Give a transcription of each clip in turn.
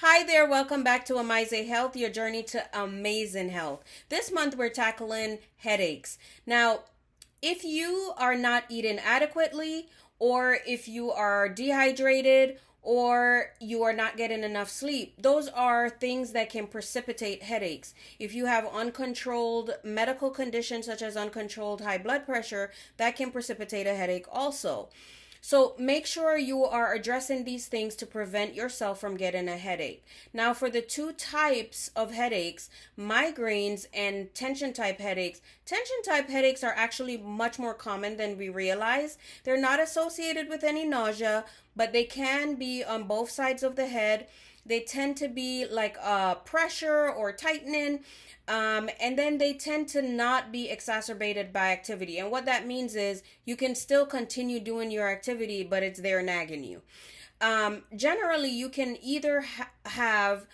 Hi there, welcome back to Amaize Health, your journey to amazing health. This month we're tackling headaches. Now, if you are not eating adequately, or if you are dehydrated, or you are not getting enough sleep, those are things that can precipitate headaches. If you have uncontrolled medical conditions such as uncontrolled high blood pressure, that can precipitate a headache also. So make sure you are addressing these things to prevent yourself from getting a headache. Now, for the two types of headaches, migraines and tension type headaches are actually much more common than we realize. They're not associated with any nausea, but they can be on both sides of the head. They tend to be like pressure or tightening, and then they tend to not be exacerbated by activity. And what that means is you can still continue doing your activity, but it's there nagging you. Generally, you can either have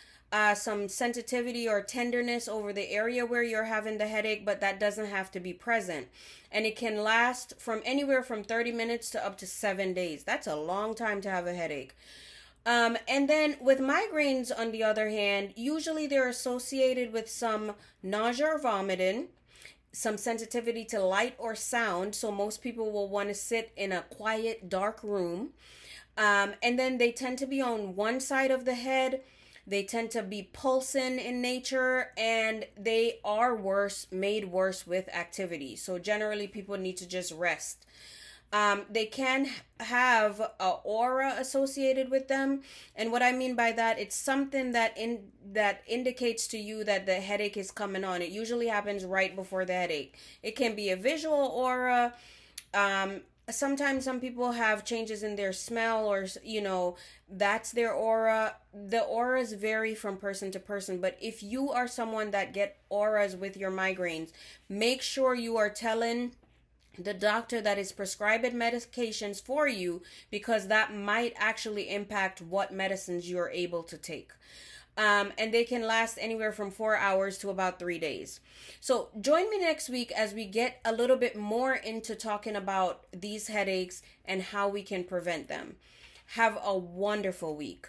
some sensitivity or tenderness over the area where you're having the headache, but that doesn't have to be present. And it can last from anywhere from 30 minutes to up to 7 days. That's a long time to have a headache. And then with migraines, on the other hand, usually they're associated with some nausea or vomiting, some sensitivity to light or sound. So most people will want to sit in a quiet, dark room. And then they tend to be on one side of the head. They tend to be pulsing in nature, and they are made worse with activity. So generally, people need to just rest. They can have a aura associated with them, and what I mean by that, it's something that indicates to you that the headache is coming on. It usually happens right before the headache. It can be a visual aura. Sometimes some people have changes in their smell, or that's their aura. The auras vary from person to person, but if you are someone that get auras with your migraines, make sure you are telling the doctor that is prescribing medications for you, because that might actually impact what medicines you're able to take. And they can last anywhere from 4 hours to about 3 days. So join me next week as we get a little bit more into talking about these headaches and how we can prevent them. Have a wonderful week.